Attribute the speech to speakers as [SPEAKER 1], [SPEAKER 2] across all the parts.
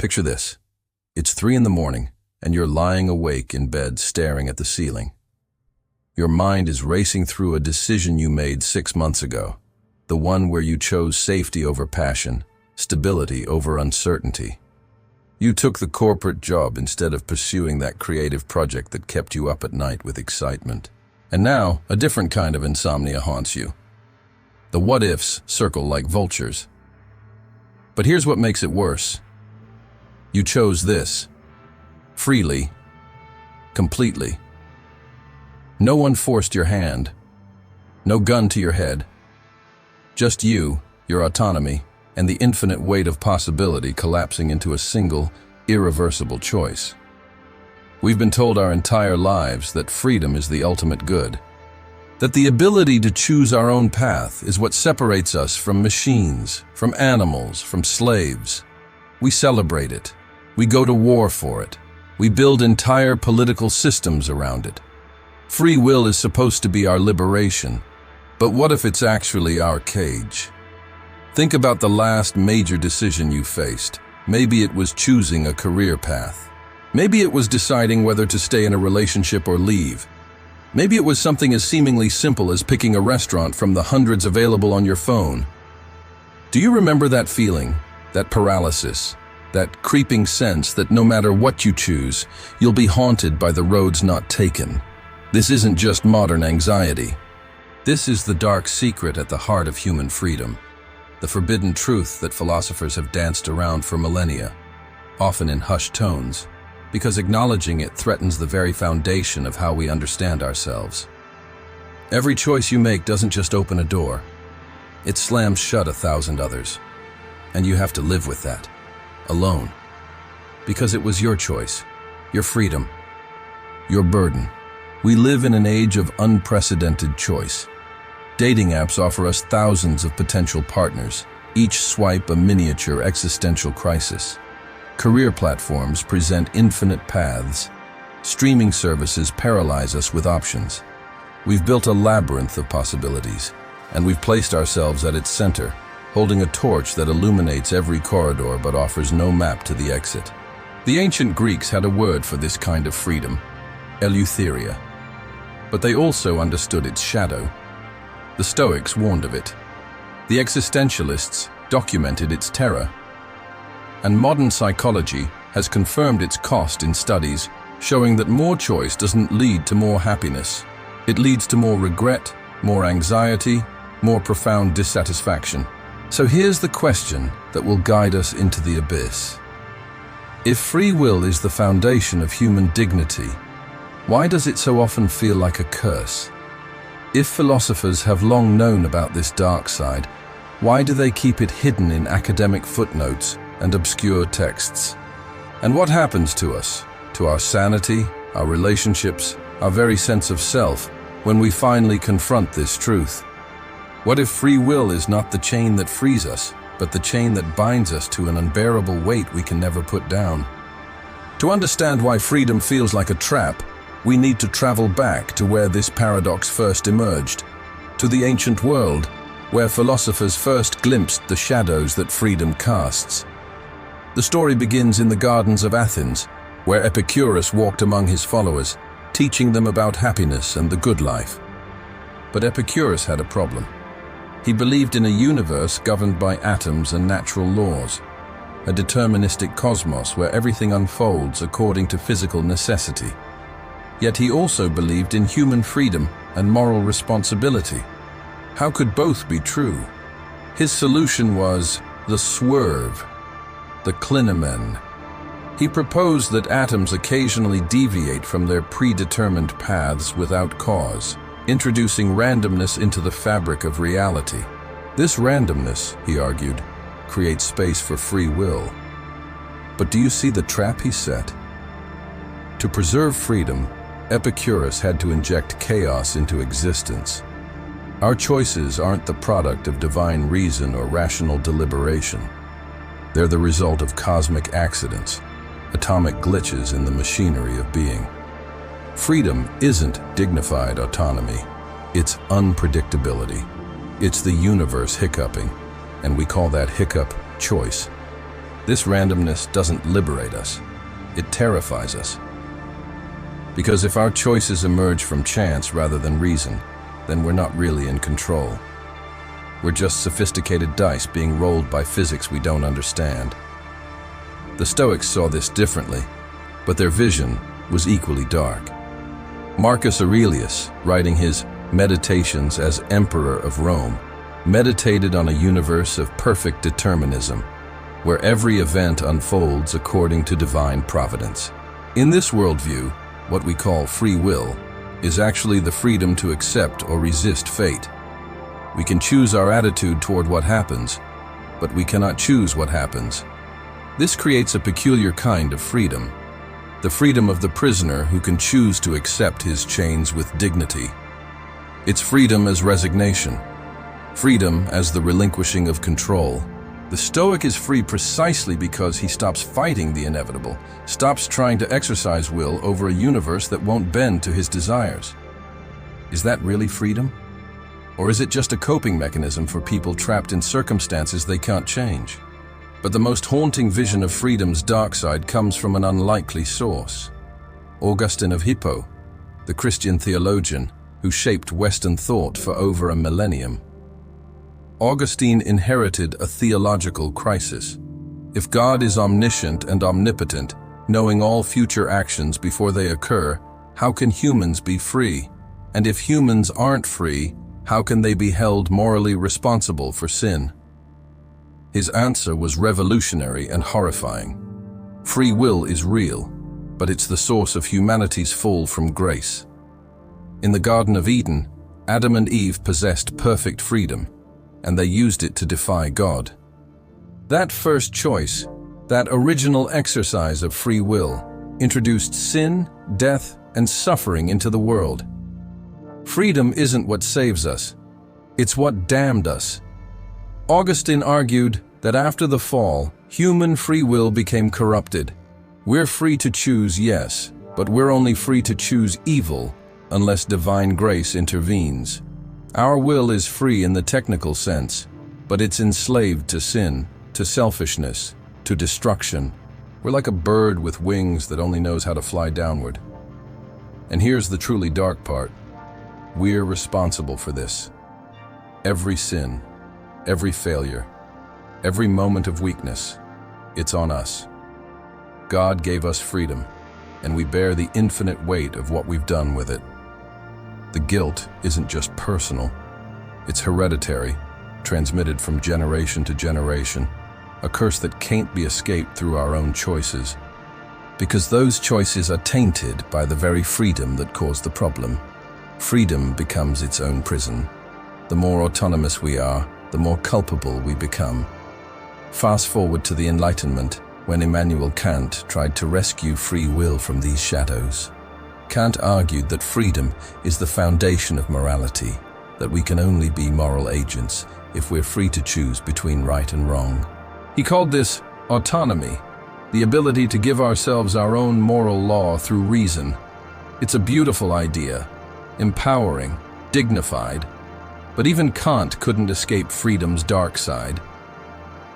[SPEAKER 1] Picture this. It's 3 in the morning, and you're lying awake in bed staring at the ceiling. Your mind is racing through a decision you made 6 months ago, the one where you chose safety over passion, stability over uncertainty. You took the corporate job instead of pursuing that creative project that kept you up at night with excitement. And now, a different kind of insomnia haunts you. The what-ifs circle like vultures. But here's what makes it worse. You chose this. Freely. Completely. No one forced your hand. No gun to your head. Just you, your autonomy, and the infinite weight of possibility collapsing into a single, irreversible choice. We've been told our entire lives that freedom is the ultimate good, that the ability to choose our own path is what separates us from machines, from animals, from slaves. We celebrate it. We go to war for it. We build entire political systems around it. Free will is supposed to be our liberation, but what if it's actually our cage? Think about the last major decision you faced. Maybe it was choosing a career path. Maybe it was deciding whether to stay in a relationship or leave. Maybe it was something as seemingly simple as picking a restaurant from the hundreds available on your phone. Do you remember that feeling, that paralysis, that creeping sense that no matter what you choose, you'll be haunted by the roads not taken? This isn't just modern anxiety. This is the dark secret at the heart of human freedom. The forbidden truth that philosophers have danced around for millennia, often in hushed tones, because acknowledging it threatens the very foundation of how we understand ourselves. Every choice you make doesn't just open a door. It slams shut 1,000 others. And you have to live with that, alone. Because it was your choice, your freedom, your burden. We live in an age of unprecedented choice. Dating apps offer us thousands of potential partners, each swipe a miniature existential crisis. Career platforms present infinite paths. Streaming services paralyze us with options. We've built a labyrinth of possibilities, and we've placed ourselves at its center, holding a torch that illuminates every corridor but offers no map to the exit. The ancient Greeks had a word for this kind of freedom, eleutheria. But they also understood its shadow. The Stoics warned of it. The existentialists documented its terror. And modern psychology has confirmed its cost in studies, showing that more choice doesn't lead to more happiness. It leads to more regret, more anxiety, more profound dissatisfaction. So here's the question that will guide us into the abyss. If free will is the foundation of human dignity, why does it so often feel like a curse? If philosophers have long known about this dark side, why do they keep it hidden in academic footnotes and obscure texts? And what happens to us, to our sanity, our relationships, our very sense of self, when we finally confront this truth? What if free will is not the chain that frees us, but the chain that binds us to an unbearable weight we can never put down? To understand why freedom feels like a trap, we need to travel back to where this paradox first emerged, to the ancient world, where philosophers first glimpsed the shadows that freedom casts. The story begins in the gardens of Athens, where Epicurus walked among his followers, teaching them about happiness and the good life. But Epicurus had a problem. He believed in a universe governed by atoms and natural laws, a deterministic cosmos where everything unfolds according to physical necessity. Yet he also believed in human freedom and moral responsibility. How could both be true? His solution was the swerve, the clinomen. He proposed that atoms occasionally deviate from their predetermined paths without cause, introducing randomness into the fabric of reality. This randomness, he argued, creates space for free will. But do you see the trap he set? To preserve freedom, Epicurus had to inject chaos into existence. Our choices aren't the product of divine reason or rational deliberation. They're the result of cosmic accidents, atomic glitches in the machinery of being. Freedom isn't dignified autonomy. It's unpredictability. It's the universe hiccuping, and we call that hiccup choice. This randomness doesn't liberate us. It terrifies us. Because if our choices emerge from chance rather than reason, then we're not really in control. We're just sophisticated dice being rolled by physics we don't understand. The Stoics saw this differently, but their vision was equally dark. Marcus Aurelius, writing his Meditations as Emperor of Rome, meditated on a universe of perfect determinism, where every event unfolds according to divine providence. In this worldview, what we call free will is actually the freedom to accept or resist fate. We can choose our attitude toward what happens, but we cannot choose what happens. This creates a peculiar kind of freedom, the freedom of the prisoner who can choose to accept his chains with dignity. It's freedom as resignation, freedom as the relinquishing of control. The Stoic is free precisely because he stops fighting the inevitable, stops trying to exercise will over a universe that won't bend to his desires. Is that really freedom? Or is it just a coping mechanism for people trapped in circumstances they can't change? But the most haunting vision of freedom's dark side comes from an unlikely source. Augustine of Hippo, the Christian theologian who shaped Western thought for over a millennium. Augustine inherited a theological crisis. If God is omniscient and omnipotent, knowing all future actions before they occur, how can humans be free? And if humans aren't free, how can they be held morally responsible for sin? His answer was revolutionary and horrifying. Free will is real, but it's the source of humanity's fall from grace. In the Garden of Eden, Adam and Eve possessed perfect freedom, and they used it to defy God. That first choice, that original exercise of free will, introduced sin, death, and suffering into the world. Freedom isn't what saves us, it's what damned us. Augustine argued that after the fall, human free will became corrupted. We're free to choose, yes, but we're only free to choose evil unless divine grace intervenes. Our will is free in the technical sense, but it's enslaved to sin, to selfishness, to destruction. We're like a bird with wings that only knows how to fly downward. And here's the truly dark part. We're responsible for this. Every sin, every failure, every moment of weakness, it's on us. God gave us freedom, and we bear the infinite weight of what we've done with it. The guilt isn't just personal, it's hereditary, transmitted from generation to generation, a curse that can't be escaped through our own choices. Because those choices are tainted by the very freedom that caused the problem. Freedom becomes its own prison. The more autonomous we are, the more culpable we become. Fast forward to the Enlightenment, when Immanuel Kant tried to rescue free will from these shadows. Kant argued that freedom is the foundation of morality, that we can only be moral agents if we're free to choose between right and wrong. He called this autonomy, the ability to give ourselves our own moral law through reason. It's a beautiful idea, empowering, dignified, but even Kant couldn't escape freedom's dark side.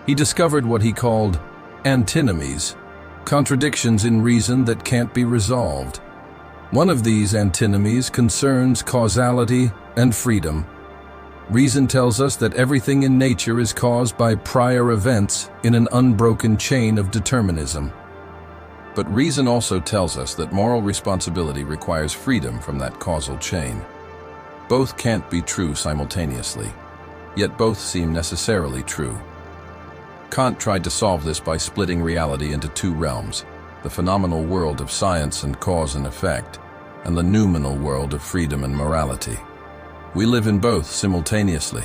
[SPEAKER 1] He discovered what he called antinomies, contradictions in reason that can't be resolved. One of these antinomies concerns causality and freedom. Reason tells us that everything in nature is caused by prior events in an unbroken chain of determinism. But reason also tells us that moral responsibility requires freedom from that causal chain. Both can't be true simultaneously, yet both seem necessarily true. Kant tried to solve this by splitting reality into two realms, the phenomenal world of science and cause and effect, and the noumenal world of freedom and morality. We live in both simultaneously.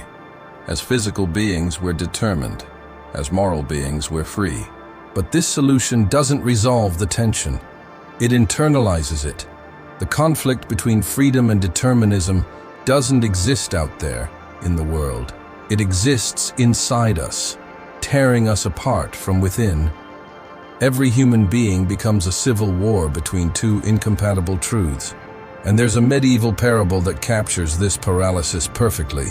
[SPEAKER 1] As physical beings, we're determined. As moral beings, we're free. But this solution doesn't resolve the tension. It internalizes it. The conflict between freedom and determinism doesn't exist out there in the world. It exists inside us, tearing us apart from within. Every human being becomes a civil war between two incompatible truths. And there's a medieval parable that captures this paralysis perfectly.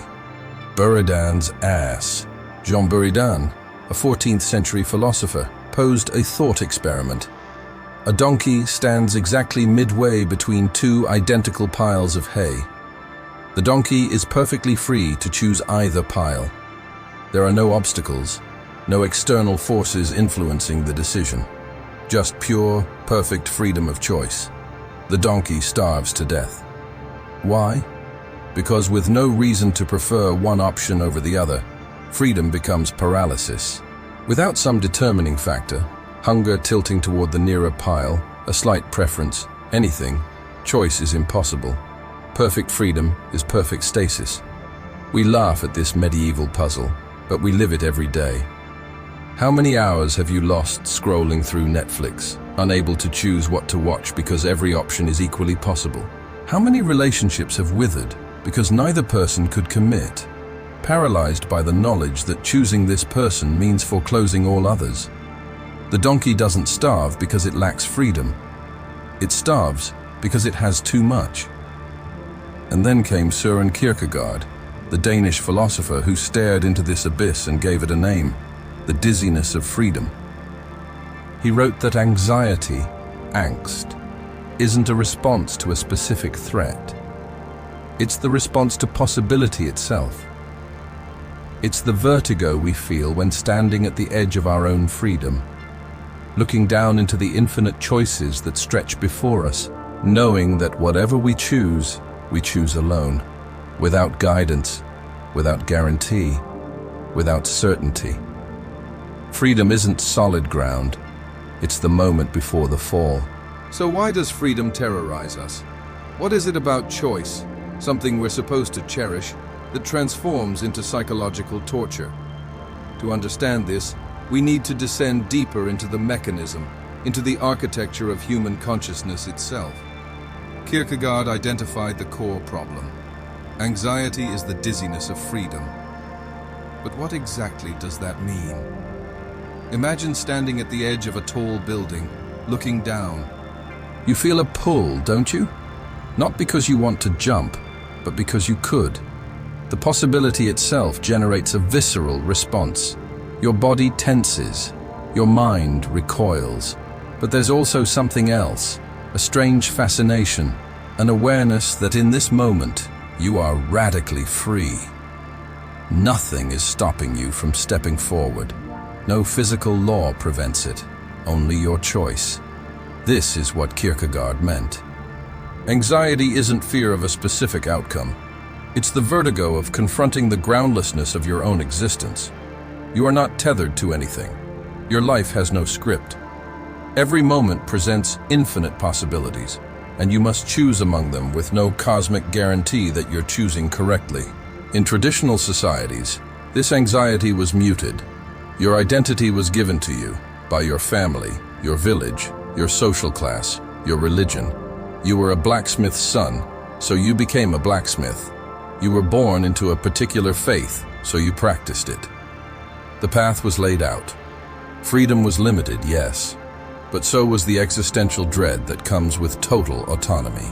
[SPEAKER 1] Buridan's ass. Jean Buridan, a 14th century philosopher, posed a thought experiment. A donkey stands exactly midway between two identical piles of hay. The donkey is perfectly free to choose either pile. There are no obstacles, no external forces influencing the decision. Just pure, perfect freedom of choice. The donkey starves to death. Why? Because with no reason to prefer one option over the other, freedom becomes paralysis. Without some determining factor, hunger tilting toward the nearer pile, a slight preference, anything, choice is impossible. Perfect freedom is perfect stasis. We laugh at this medieval puzzle, but we live it every day. How many hours have you lost scrolling through Netflix, unable to choose what to watch because every option is equally possible? How many relationships have withered because neither person could commit, paralyzed by the knowledge that choosing this person means foreclosing all others? The donkey doesn't starve because it lacks freedom. It starves because it has too much. And then came Søren Kierkegaard, the Danish philosopher who stared into this abyss and gave it a name, the dizziness of freedom. He wrote that anxiety, angst, isn't a response to a specific threat. It's the response to possibility itself. It's the vertigo we feel when standing at the edge of our own freedom, looking down into the infinite choices that stretch before us, knowing that whatever we choose alone, without guidance, without guarantee, without certainty. Freedom isn't solid ground, it's the moment before the fall. So why does freedom terrorize us? What is it about choice, something we're supposed to cherish, that transforms into psychological torture? To understand this, we need to descend deeper into the mechanism, into the architecture of human consciousness itself. Kierkegaard identified the core problem. Anxiety is the dizziness of freedom. But what exactly does that mean? Imagine standing at the edge of a tall building, looking down. You feel a pull, don't you? Not because you want to jump, but because you could. The possibility itself generates a visceral response. Your body tenses, your mind recoils. But there's also something else, a strange fascination, an awareness that in this moment, you are radically free. Nothing is stopping you from stepping forward. No physical law prevents it, only your choice. This is what Kierkegaard meant. Anxiety isn't fear of a specific outcome. It's the vertigo of confronting the groundlessness of your own existence. You are not tethered to anything. Your life has no script. Every moment presents infinite possibilities, and you must choose among them with no cosmic guarantee that you're choosing correctly. In traditional societies, this anxiety was muted. Your identity was given to you by your family, your village, your social class, your religion. You were a blacksmith's son, so you became a blacksmith. You were born into a particular faith, so you practiced it. The path was laid out. Freedom was limited, yes, but so was the existential dread that comes with total autonomy.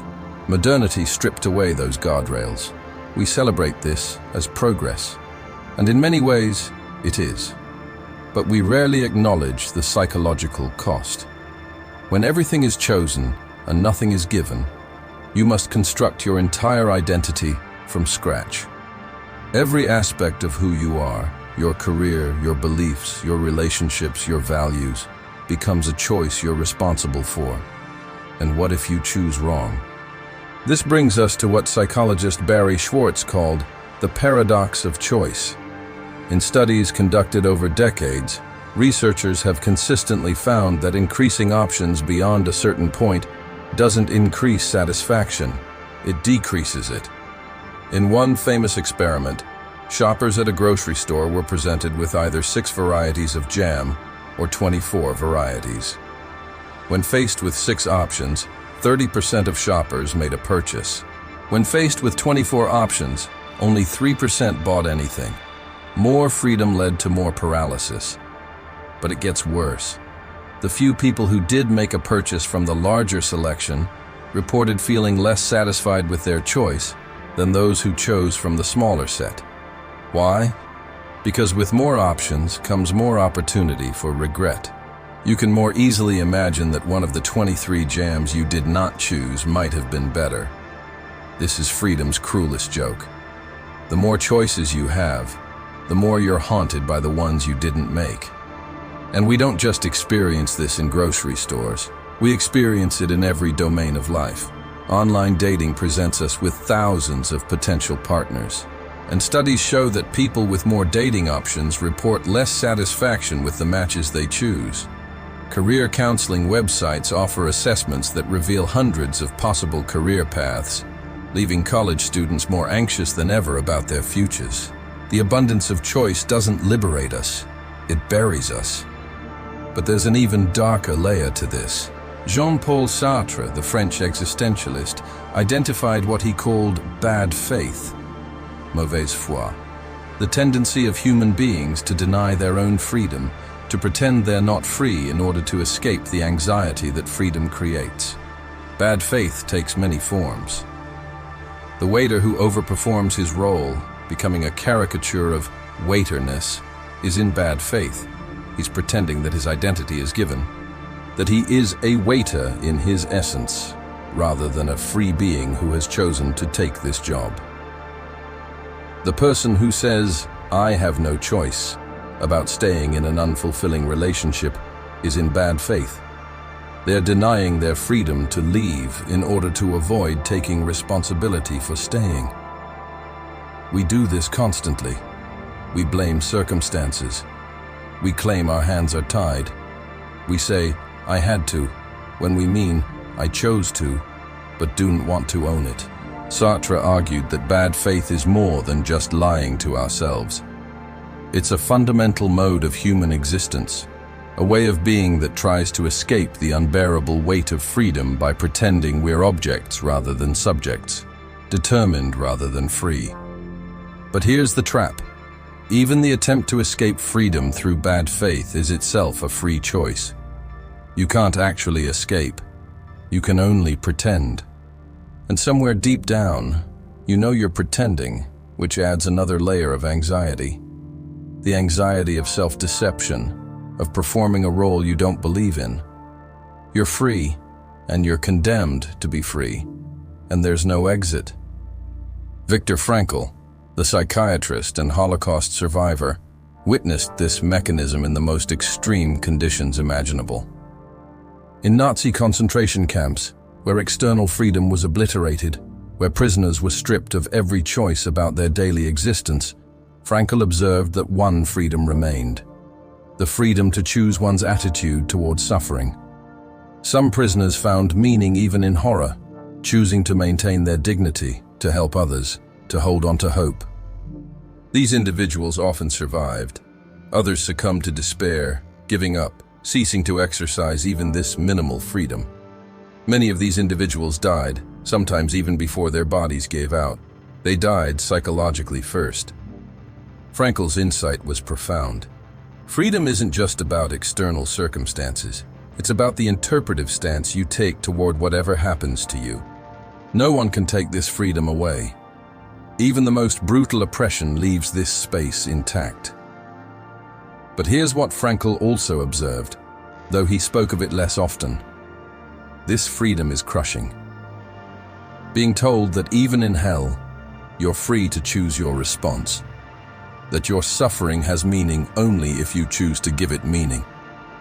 [SPEAKER 1] Modernity stripped away those guardrails. We celebrate this as progress, and in many ways, it is. But we rarely acknowledge the psychological cost. When everything is chosen and nothing is given, you must construct your entire identity from scratch. Every aspect of who you are, your career, your beliefs, your relationships, your values, becomes a choice you're responsible for. And what if you choose wrong? This brings us to what psychologist Barry Schwartz called the paradox of choice. In studies conducted over decades, researchers have consistently found that increasing options beyond a certain point doesn't increase satisfaction, it decreases it. In one famous experiment, shoppers at a grocery store were presented with either 6 varieties of jam or 24 varieties. When faced with 6 options, 30% of shoppers made a purchase. When faced with 24 options, only 3% bought anything. More freedom led to more paralysis. But it gets worse. The few people who did make a purchase from the larger selection reported feeling less satisfied with their choice than those who chose from the smaller set. Why? Because with more options comes more opportunity for regret. You can more easily imagine that one of the 23 jams you did not choose might have been better. This is freedom's cruelest joke. The more choices you have, the more you're haunted by the ones you didn't make. And we don't just experience this in grocery stores. We experience it in every domain of life. Online dating presents us with thousands of potential partners. And studies show that people with more dating options report less satisfaction with the matches they choose. Career counseling websites offer assessments that reveal hundreds of possible career paths, leaving college students more anxious than ever about their futures. The abundance of choice doesn't liberate us, it buries us. But there's an even darker layer to this. Jean-Paul Sartre, the French existentialist, identified what he called bad faith, mauvaise foi, the tendency of human beings to deny their own freedom, to pretend they're not free in order to escape the anxiety that freedom creates. Bad faith takes many forms. The waiter who overperforms his role, becoming a caricature of waiterness, is in bad faith. He's pretending that his identity is given, that he is a waiter in his essence, rather than a free being who has chosen to take this job. The person who says, "I have no choice," about staying in an unfulfilling relationship is in bad faith. They're denying their freedom to leave in order to avoid taking responsibility for staying. We do this constantly. We blame circumstances. We claim our hands are tied. We say, "I had to," when we mean, "I chose to," but don't want to own it. Sartre argued that bad faith is more than just lying to ourselves. It's a fundamental mode of human existence, a way of being that tries to escape the unbearable weight of freedom by pretending we're objects rather than subjects, determined rather than free. But here's the trap. Even the attempt to escape freedom through bad faith is itself a free choice. You can't actually escape. You can only pretend. And somewhere deep down, you know you're pretending, which adds another layer of anxiety. The anxiety of self-deception, of performing a role you don't believe in. You're free, and you're condemned to be free, and there's no exit. Viktor Frankl, the psychiatrist and Holocaust survivor, witnessed this mechanism in the most extreme conditions imaginable. In Nazi concentration camps, where external freedom was obliterated, where prisoners were stripped of every choice about their daily existence, Frankl observed that one freedom remained: the freedom to choose one's attitude towards suffering. Some prisoners found meaning even in horror, choosing to maintain their dignity, to help others, to hold on to hope. These individuals often survived. Others succumbed to despair, giving up, ceasing to exercise even this minimal freedom. Many of these individuals died, sometimes even before their bodies gave out. They died psychologically first. Frankl's insight was profound. Freedom isn't just about external circumstances. It's about the interpretive stance you take toward whatever happens to you. No one can take this freedom away. Even the most brutal oppression leaves this space intact. But here's what Frankl also observed, though he spoke of it less often. This freedom is crushing. Being told that even in hell, you're free to choose your response. That your suffering has meaning only if you choose to give it meaning,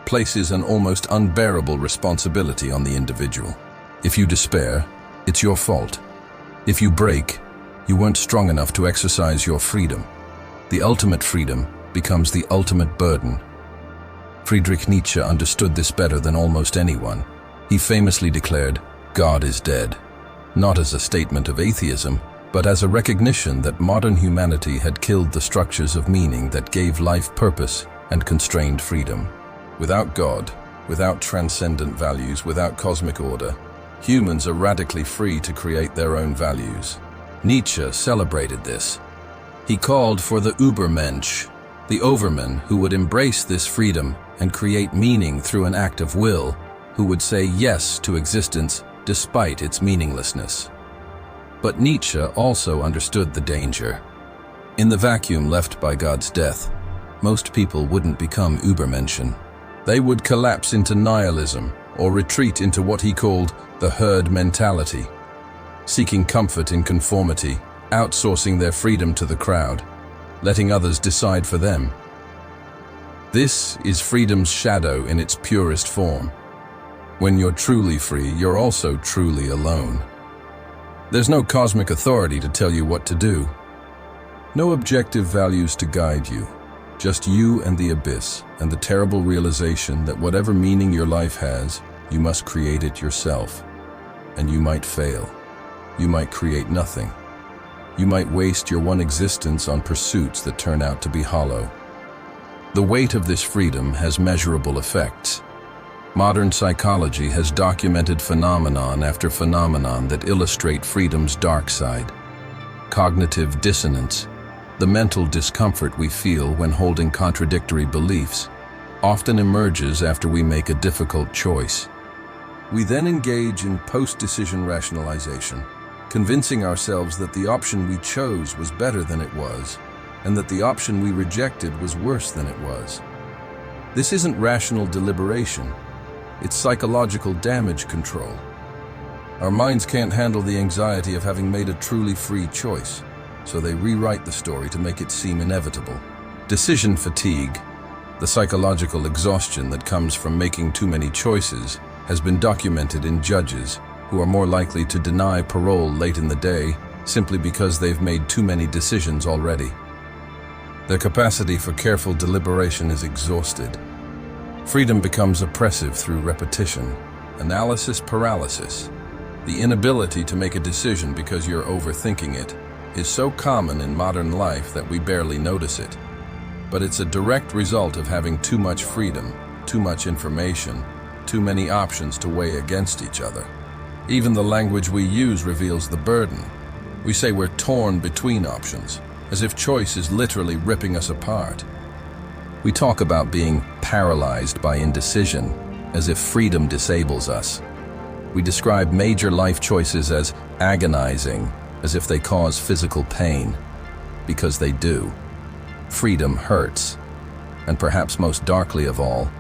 [SPEAKER 1] places an almost unbearable responsibility on the individual. If you despair, it's your fault. If you break, you weren't strong enough to exercise your freedom. The ultimate freedom becomes the ultimate burden. Friedrich Nietzsche understood this better than almost anyone. He famously declared, "God is dead," not as a statement of atheism, but as a recognition that modern humanity had killed the structures of meaning that gave life purpose and constrained freedom. Without God, without transcendent values, without cosmic order, humans are radically free to create their own values. Nietzsche celebrated this. He called for the Übermensch, the overman who would embrace this freedom and create meaning through an act of will, who would say yes to existence despite its meaninglessness. But Nietzsche also understood the danger. In the vacuum left by God's death, most people wouldn't become Übermenschen. They would collapse into nihilism or retreat into what he called the herd mentality, seeking comfort in conformity, outsourcing their freedom to the crowd, letting others decide for them. This is freedom's shadow in its purest form. When you're truly free, you're also truly alone. There's no cosmic authority to tell you what to do. No objective values to guide you. Just you and the abyss, and the terrible realization that whatever meaning your life has, you must create it yourself. And you might fail. You might create nothing. You might waste your one existence on pursuits that turn out to be hollow. The weight of this freedom has measurable effects. Modern psychology has documented phenomenon after phenomenon that illustrate freedom's dark side. Cognitive dissonance, the mental discomfort we feel when holding contradictory beliefs, often emerges after we make a difficult choice. We then engage in post-decision rationalization, convincing ourselves that the option we chose was better than it was, and that the option we rejected was worse than it was. This isn't rational deliberation, it's psychological damage control. Our minds can't handle the anxiety of having made a truly free choice, so they rewrite the story to make it seem inevitable. Decision fatigue, the psychological exhaustion that comes from making too many choices, has been documented in judges who are more likely to deny parole late in the day simply because they've made too many decisions already. Their capacity for careful deliberation is exhausted. Freedom becomes oppressive through repetition, analysis paralysis. The inability to make a decision because you're overthinking it is so common in modern life that we barely notice it. But it's a direct result of having too much freedom, too much information, too many options to weigh against each other. Even the language we use reveals the burden. We say we're torn between options, as if choice is literally ripping us apart. We talk about being paralyzed by indecision, as if freedom disables us. We describe major life choices as agonizing, as if they cause physical pain, because they do. Freedom hurts, and perhaps most darkly of all,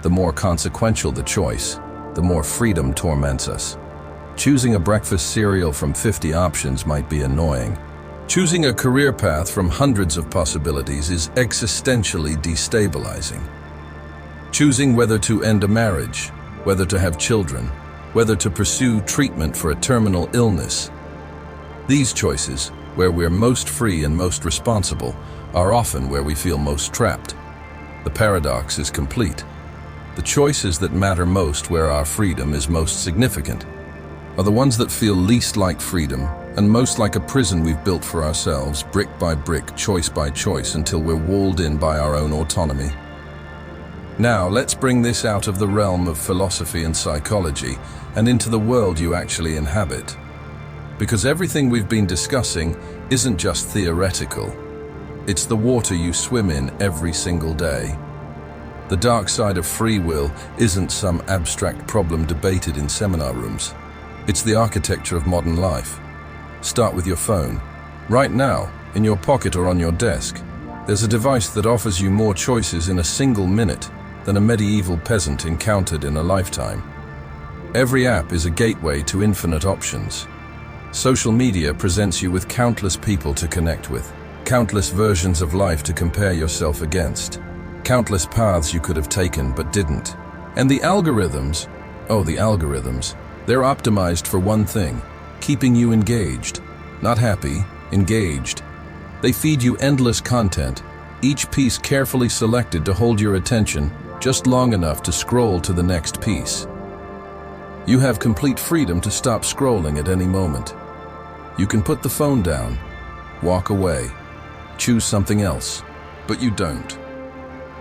[SPEAKER 1] the more consequential the choice, the more freedom torments us. Choosing a breakfast cereal from 50 options might be annoying. Choosing a career path from hundreds of possibilities is existentially destabilizing. Choosing whether to end a marriage, whether to have children, whether to pursue treatment for a terminal illness. These choices, where we're most free and most responsible, are often where we feel most trapped. The paradox is complete. The choices that matter most, where our freedom is most significant, are the ones that feel least like freedom and most like a prison we've built for ourselves, brick by brick, choice by choice, until we're walled in by our own autonomy. Now, let's bring this out of the realm of philosophy and psychology and into the world you actually inhabit. Because everything we've been discussing isn't just theoretical. It's the water you swim in every single day. The dark side of free will isn't some abstract problem debated in seminar rooms. It's the architecture of modern life. Start with your phone. Right now, in your pocket or on your desk, there's a device that offers you more choices in a single minute than a medieval peasant encountered in a lifetime. Every app is a gateway to infinite options. Social media presents you with countless people to connect with, countless versions of life to compare yourself against, countless paths you could have taken but didn't. And the algorithms, they're optimized for one thing: keeping you engaged. Not happy, engaged. They feed you endless content, each piece carefully selected to hold your attention just long enough to scroll to the next piece. You have complete freedom to stop scrolling at any moment. You can put the phone down, walk away, choose something else, but you don't.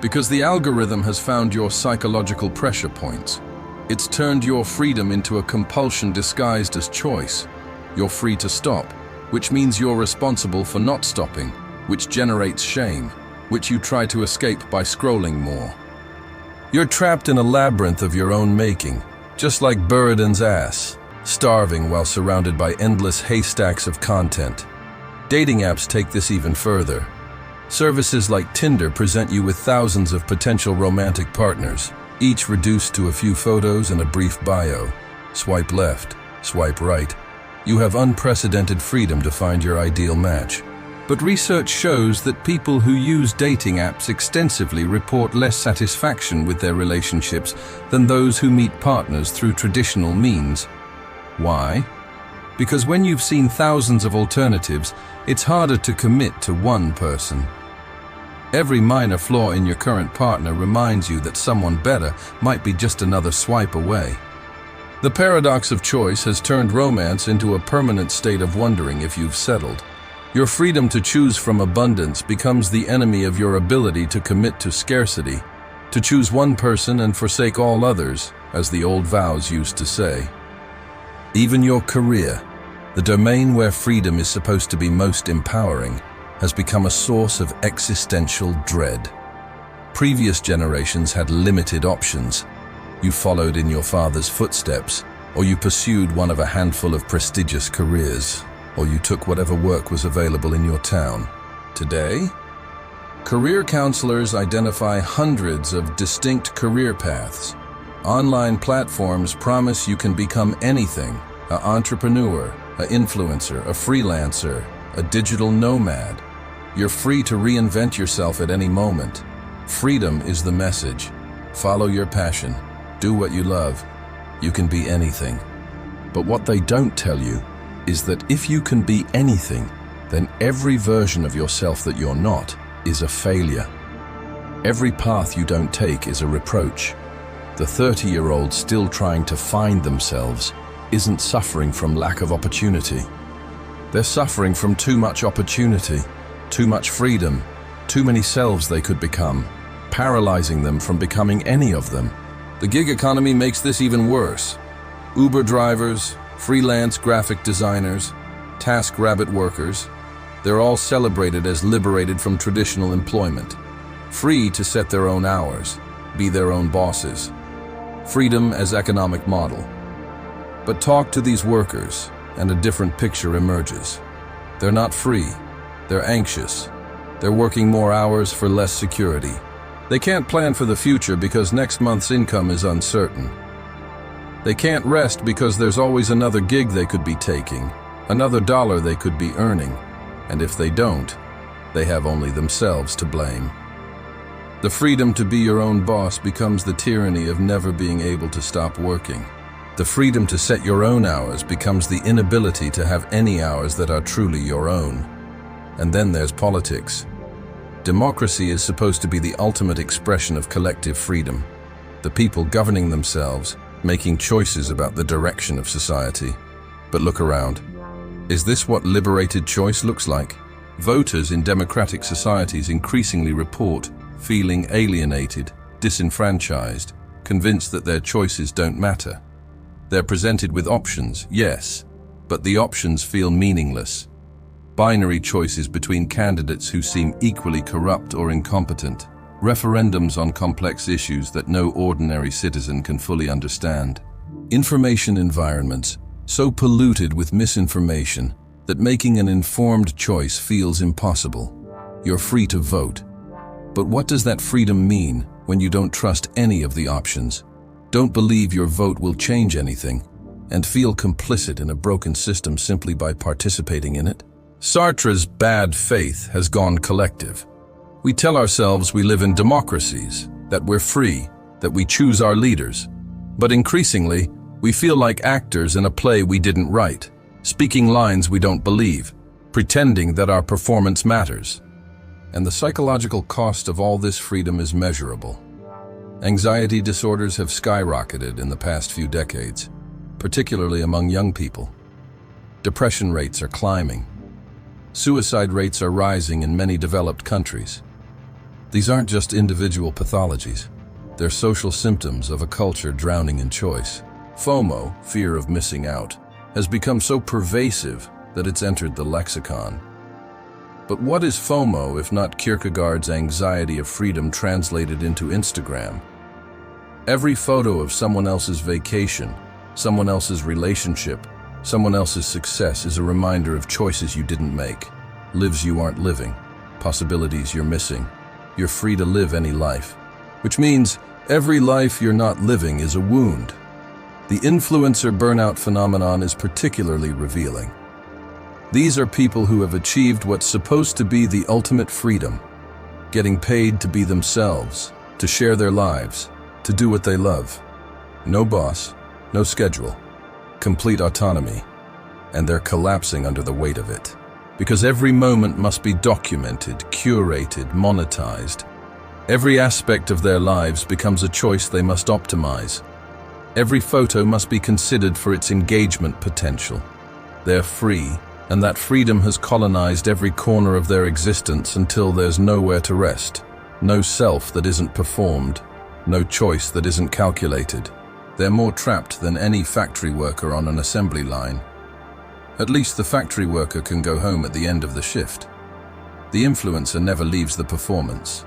[SPEAKER 1] Because the algorithm has found your psychological pressure points. It's turned your freedom into a compulsion disguised as choice. You're free to stop, which means you're responsible for not stopping, which generates shame, which you try to escape by scrolling more. You're trapped in a labyrinth of your own making, just like Buridan's ass, starving while surrounded by endless haystacks of content. Dating apps take this even further. Services like Tinder present you with thousands of potential romantic partners, each reduced to a few photos and a brief bio. Swipe left, swipe right. You have unprecedented freedom to find your ideal match. But research shows that people who use dating apps extensively report less satisfaction with their relationships than those who meet partners through traditional means. Why? Because when you've seen thousands of alternatives, it's harder to commit to one person. Every minor flaw in your current partner reminds you that someone better might be just another swipe away. The paradox of choice has turned romance into a permanent state of wondering if you've settled. Your freedom to choose from abundance becomes the enemy of your ability to commit to scarcity, to choose one person and forsake all others, as the old vows used to say. Even your career, the domain where freedom is supposed to be most empowering, has become a source of existential dread. Previous generations had limited options. You followed in your father's footsteps, or you pursued one of a handful of prestigious careers, or you took whatever work was available in your town. Today, career counselors identify hundreds of distinct career paths. Online platforms promise you can become anything: an entrepreneur, an influencer, a freelancer, a digital nomad. You're free to reinvent yourself at any moment. Freedom is the message. Follow your passion. Do what you love. You can be anything. But what they don't tell you is that if you can be anything, then every version of yourself that you're not is a failure. Every path you don't take is a reproach. The 30-year-old still trying to find themselves isn't suffering from lack of opportunity. They're suffering from too much opportunity, too much freedom, too many selves they could become, paralyzing them from becoming any of them. The gig economy makes this even worse. Uber drivers, freelance graphic designers, TaskRabbit workers, they're all celebrated as liberated from traditional employment, free to set their own hours, be their own bosses. Freedom as economic model. But talk to these workers, and a different picture emerges. They're not free. They're anxious. They're working more hours for less security. They can't plan for the future because next month's income is uncertain. They can't rest because there's always another gig they could be taking, another dollar they could be earning, and if they don't, they have only themselves to blame. The freedom to be your own boss becomes the tyranny of never being able to stop working. The freedom to set your own hours becomes the inability to have any hours that are truly your own. And then there's politics. Democracy is supposed to be the ultimate expression of collective freedom. The people governing themselves, making choices about the direction of society. But look around. Is this what liberated choice looks like? Voters in democratic societies increasingly report feeling alienated, disenfranchised, convinced that their choices don't matter. They're presented with options, yes, but the options feel meaningless. Binary choices between candidates who seem equally corrupt or incompetent. Referendums on complex issues that no ordinary citizen can fully understand. Information environments so polluted with misinformation that making an informed choice feels impossible. You're free to vote. But what does that freedom mean when you don't trust any of the options, don't believe your vote will change anything, and feel complicit in a broken system simply by participating in it? Sartre's bad faith has gone collective. We tell ourselves we live in democracies, that we're free, that we choose our leaders. But increasingly, we feel like actors in a play we didn't write, speaking lines we don't believe, pretending that our performance matters. And the psychological cost of all this freedom is measurable. Anxiety disorders have skyrocketed in the past few decades, particularly among young people. Depression rates are climbing. Suicide rates are rising in many developed countries. These aren't just individual pathologies. They're social symptoms of a culture drowning in choice. FOMO, fear of missing out, has become so pervasive that it's entered the lexicon. But what is FOMO if not Kierkegaard's anxiety of freedom translated into Instagram? Every photo of someone else's vacation, someone else's relationship, someone else's success is a reminder of choices you didn't make, lives you aren't living, possibilities you're missing. You're free to live any life, which means every life you're not living is a wound. The influencer burnout phenomenon is particularly revealing. These are people who have achieved what's supposed to be the ultimate freedom, getting paid to be themselves, to share their lives, to do what they love. No boss, no schedule, complete autonomy, and they're collapsing under the weight of it. Because every moment must be documented, curated, monetized. Every aspect of their lives becomes a choice they must optimize. Every photo must be considered for its engagement potential. They're free, and that freedom has colonized every corner of their existence until there's nowhere to rest. No self that isn't performed, no choice that isn't calculated. They're more trapped than any factory worker on an assembly line. At least the factory worker can go home at the end of the shift. The influencer never leaves the performance.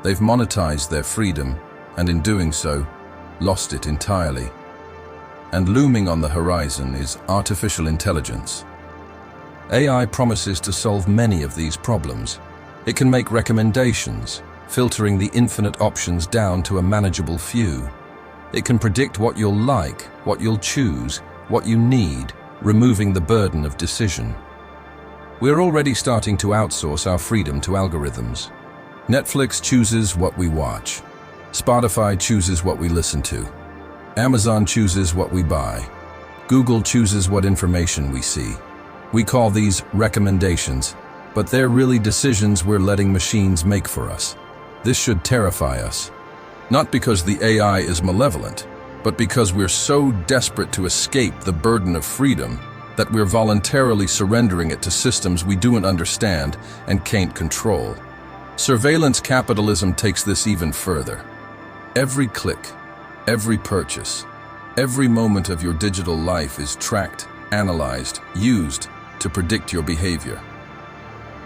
[SPEAKER 1] They've monetized their freedom, and in doing so, lost it entirely. And looming on the horizon is artificial intelligence. AI promises to solve many of these problems. It can make recommendations, filtering the infinite options down to a manageable few. It can predict what you'll like, what you'll choose, what you need, removing the burden of decision. We're already starting to outsource our freedom to algorithms. Netflix chooses what we watch. Spotify chooses what we listen to. Amazon chooses what we buy. Google chooses what information we see. We call these recommendations, but they're really decisions we're letting machines make for us. This should terrify us. Not because the AI is malevolent, but because we're so desperate to escape the burden of freedom that we're voluntarily surrendering it to systems we don't understand and can't control. Surveillance capitalism takes this even further. Every click, every purchase, every moment of your digital life is tracked, analyzed, used to predict your behavior.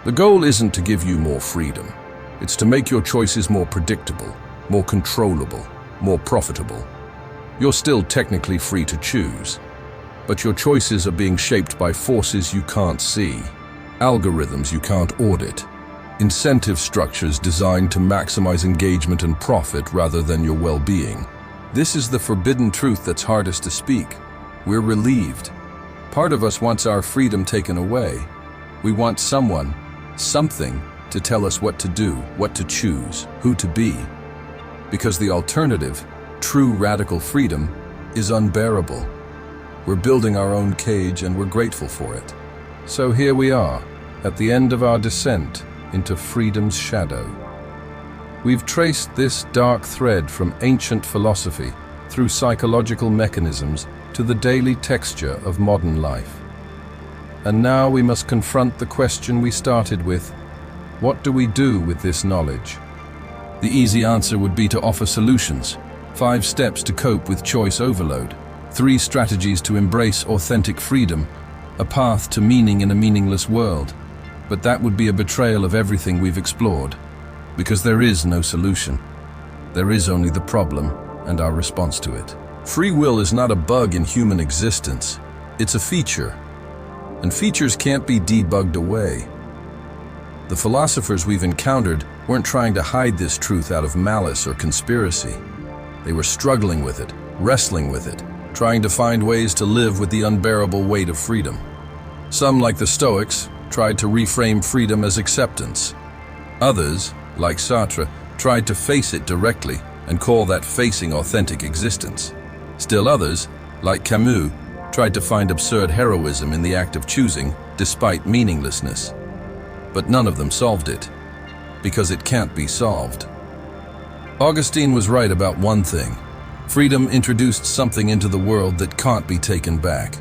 [SPEAKER 1] The goal isn't to give you more freedom. It's to make your choices more predictable, more controllable, more profitable. You're still technically free to choose, but your choices are being shaped by forces you can't see, algorithms you can't audit, incentive structures designed to maximize engagement and profit rather than your well-being. This is the forbidden truth that's hardest to speak. We're relieved. Part of us wants our freedom taken away. We want someone, something, to tell us what to do, what to choose, who to be. Because the alternative, true radical freedom, is unbearable. We're building our own cage and we're grateful for it. So here we are, at the end of our descent into freedom's shadow. We've traced this dark thread from ancient philosophy through psychological mechanisms to the daily texture of modern life. And now we must confront the question we started with: what do we do with this knowledge? The easy answer would be to offer solutions. 5 steps to cope with choice overload. 3 strategies to embrace authentic freedom. A path to meaning in a meaningless world. But that would be a betrayal of everything we've explored. Because there is no solution. There is only the problem and our response to it. Free will is not a bug in human existence. It's a feature. And features can't be debugged away. The philosophers we've encountered weren't trying to hide this truth out of malice or conspiracy. They were struggling with it, wrestling with it, trying to find ways to live with the unbearable weight of freedom. Some, like the Stoics, tried to reframe freedom as acceptance. Others, like Sartre, tried to face it directly and call that facing authentic existence. Still others, like Camus, tried to find absurd heroism in the act of choosing, despite meaninglessness. But none of them solved it, because it can't be solved. Augustine was right about one thing. Freedom introduced something into the world that can't be taken back.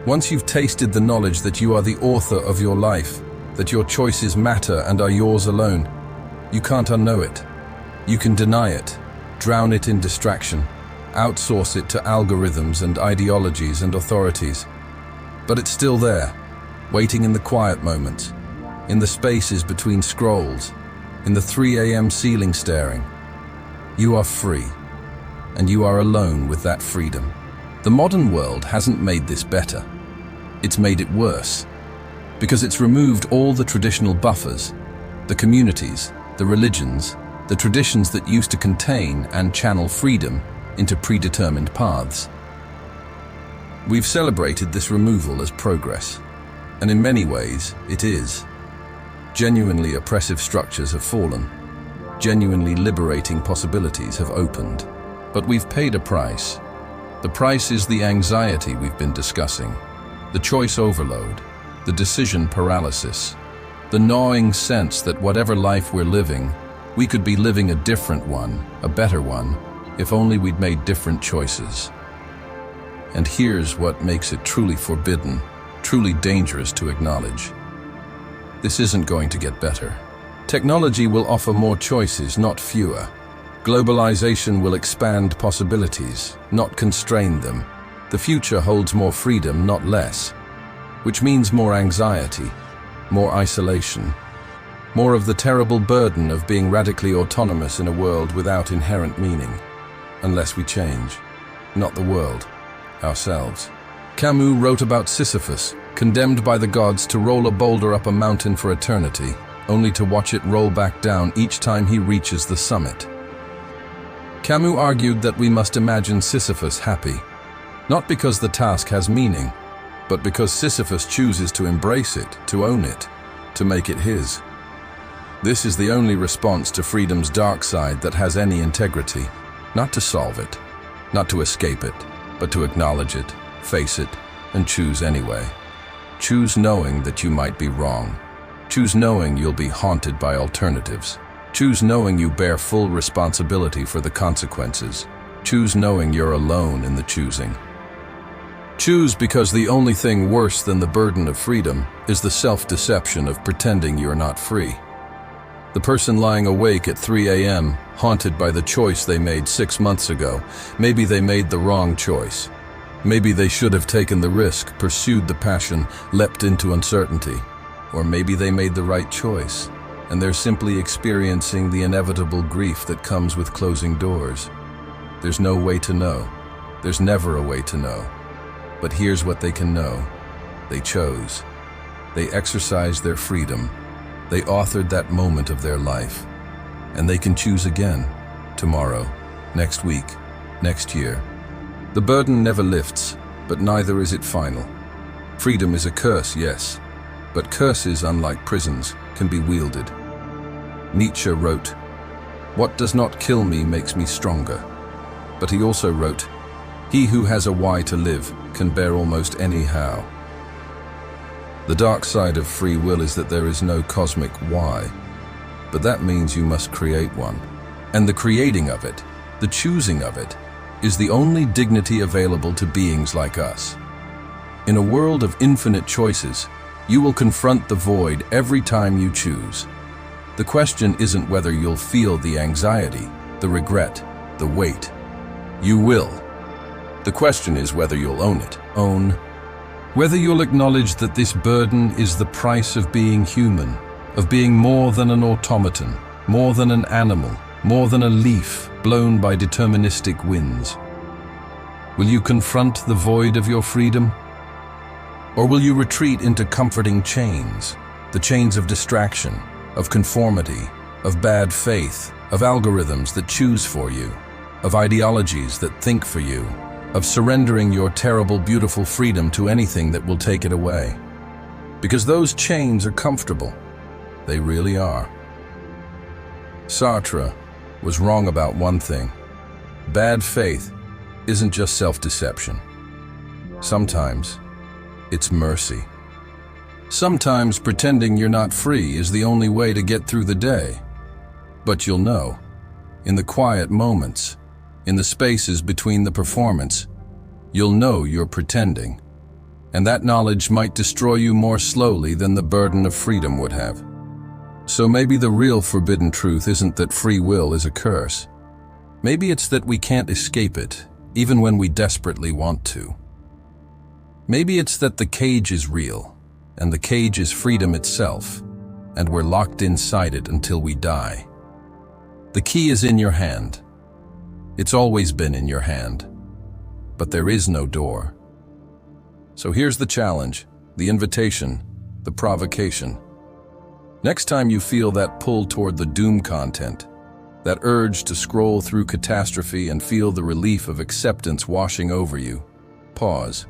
[SPEAKER 1] Once you've tasted the knowledge that you are the author of your life, that your choices matter and are yours alone, you can't unknow it. You can deny it, drown it in distraction, outsource it to algorithms and ideologies and authorities. But it's still there, waiting in the quiet moments, in the spaces between scrolls, in the 3 a.m. ceiling staring. You are free, and you are alone with that freedom. The modern world hasn't made this better. It's made it worse, because it's removed all the traditional buffers, the communities, the religions, the traditions that used to contain and channel freedom into predetermined paths. We've celebrated this removal as progress, and in many ways it is. Genuinely oppressive structures have fallen. Genuinely liberating possibilities have opened. But we've paid a price. The price is the anxiety we've been discussing, the choice overload, the decision paralysis, the gnawing sense that whatever life we're living, we could be living a different one, a better one, if only we'd made different choices. And here's what makes it truly forbidden, truly dangerous to acknowledge. This isn't going to get better. Technology will offer more choices, not fewer. Globalization will expand possibilities, not constrain them. The future holds more freedom, not less, which means more anxiety, more isolation, more of the terrible burden of being radically autonomous in a world without inherent meaning, unless we change, not the world, ourselves. Camus wrote about Sisyphus, condemned by the gods to roll a boulder up a mountain for eternity, only to watch it roll back down each time he reaches the summit. Camus argued that we must imagine Sisyphus happy, not because the task has meaning, but because Sisyphus chooses to embrace it, to own it, to make it his. This is the only response to freedom's dark side that has any integrity, not to solve it, not to escape it, but to acknowledge it, face it, and choose anyway. Choose knowing that you might be wrong. Choose knowing you'll be haunted by alternatives. Choose knowing you bear full responsibility for the consequences. Choose knowing you're alone in the choosing. Choose because the only thing worse than the burden of freedom is the self-deception of pretending you're not free. The person lying awake at 3 a.m., haunted by the choice they made 6 months ago, maybe they made the wrong choice. Maybe they should have taken the risk, pursued the passion, leapt into uncertainty. Or maybe they made the right choice, and they're simply experiencing the inevitable grief that comes with closing doors. There's no way to know. There's never a way to know. But here's what they can know. They chose. They exercised their freedom. They authored that moment of their life. And they can choose again, tomorrow, next week, next year. The burden never lifts, but neither is it final. Freedom is a curse, yes, but curses, unlike prisons, can be wielded. Nietzsche wrote, "What does not kill me makes me stronger." But he also wrote, "He who has a why to live can bear almost any how." The dark side of free will is that there is no cosmic why, but that means you must create one. And the creating of it, the choosing of it, is the only dignity available to beings like us. In a world of infinite choices, you will confront the void every time you choose. The question isn't whether you'll feel the anxiety, the regret, the weight. You will. The question is whether you'll own it. Own. Whether you'll acknowledge that this burden is the price of being human, of being more than an automaton, more than an animal, more than a leaf blown by deterministic winds. Will you confront the void of your freedom? Or will you retreat into comforting chains, the chains of distraction, of conformity, of bad faith, of algorithms that choose for you, of ideologies that think for you, of surrendering your terrible, beautiful freedom to anything that will take it away? Because those chains are comfortable. They really are. Sartre was wrong about one thing. Bad faith isn't just self-deception. Sometimes it's mercy. Sometimes pretending you're not free is the only way to get through the day. But you'll know, in the quiet moments, in the spaces between the performance, you'll know you're pretending. And that knowledge might destroy you more slowly than the burden of freedom would have. So maybe the real forbidden truth isn't that free will is a curse. Maybe it's that we can't escape it, even when we desperately want to. Maybe it's that the cage is real, and the cage is freedom itself, and we're locked inside it until we die. The key is in your hand. It's always been in your hand. But there is no door. So here's the challenge, the invitation, the provocation. Next time you feel that pull toward the doom content, that urge to scroll through catastrophe and feel the relief of acceptance washing over you, pause.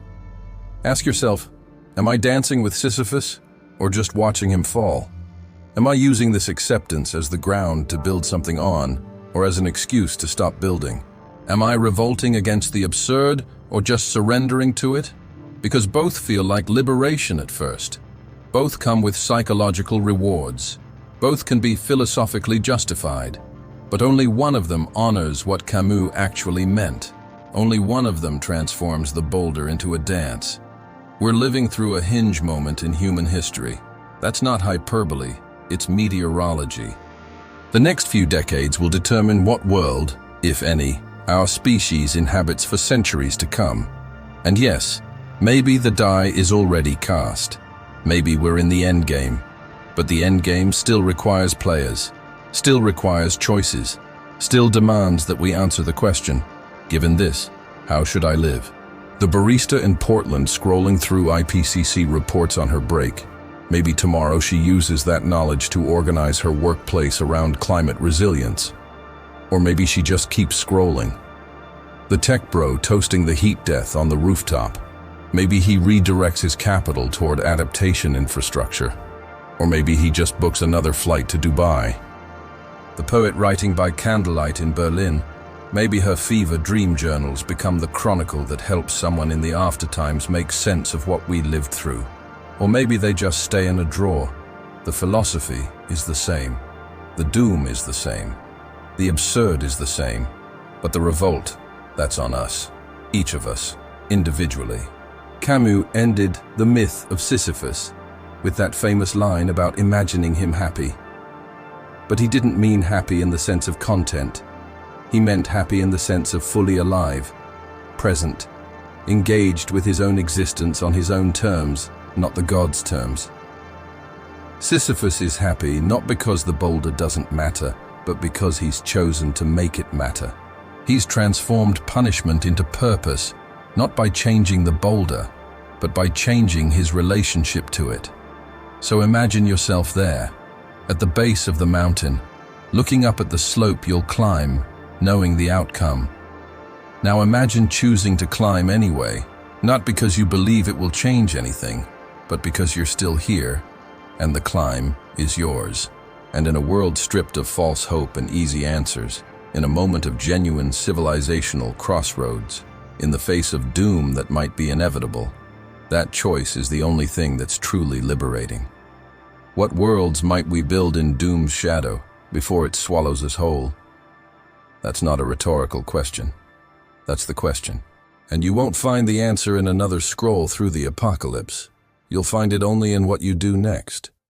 [SPEAKER 1] Ask yourself, am I dancing with Sisyphus or just watching him fall? Am I using this acceptance as the ground to build something on or as an excuse to stop building? Am I revolting against the absurd or just surrendering to it? Because both feel like liberation at first. Both come with psychological rewards. Both can be philosophically justified. But only one of them honors what Camus actually meant. Only one of them transforms the boulder into a dance. We're living through a hinge moment in human history. That's not hyperbole, it's meteorology. The next few decades will determine what world, if any, our species inhabits for centuries to come. And yes, maybe the die is already cast. Maybe we're in the end game. But the end game still requires players, still requires choices, still demands that we answer the question, given this, how should I live? The barista in Portland scrolling through IPCC reports on her break. Maybe tomorrow she uses that knowledge to organize her workplace around climate resilience. Or maybe she just keeps scrolling. The tech bro toasting the heat death on the rooftop. Maybe he redirects his capital toward adaptation infrastructure. Or maybe he just books another flight to Dubai. The poet writing by candlelight in Berlin, maybe her fever dream journals become the chronicle that helps someone in the aftertimes make sense of what we lived through. Or maybe they just stay in a drawer. The philosophy is the same. The doom is the same. The absurd is the same. But the revolt, that's on us. Each of us, individually. Camus ended The Myth of Sisyphus with that famous line about imagining him happy. But he didn't mean happy in the sense of content. He meant happy in the sense of fully alive, present, engaged with his own existence on his own terms, not the god's terms. Sisyphus is happy not because the boulder doesn't matter, but because he's chosen to make it matter. He's transformed punishment into purpose, not by changing the boulder, but by changing his relationship to it. So imagine yourself there, at the base of the mountain, looking up at the slope you'll climb, knowing the outcome. Now imagine choosing to climb anyway, not because you believe it will change anything, but because you're still here, and the climb is yours. And in a world stripped of false hope and easy answers, in a moment of genuine civilizational crossroads, in the face of doom that might be inevitable, that choice is the only thing that's truly liberating. What worlds might we build in doom's shadow before it swallows us whole? That's not a rhetorical question. That's the question. And you won't find the answer in another scroll through the apocalypse. You'll find it only in what you do next.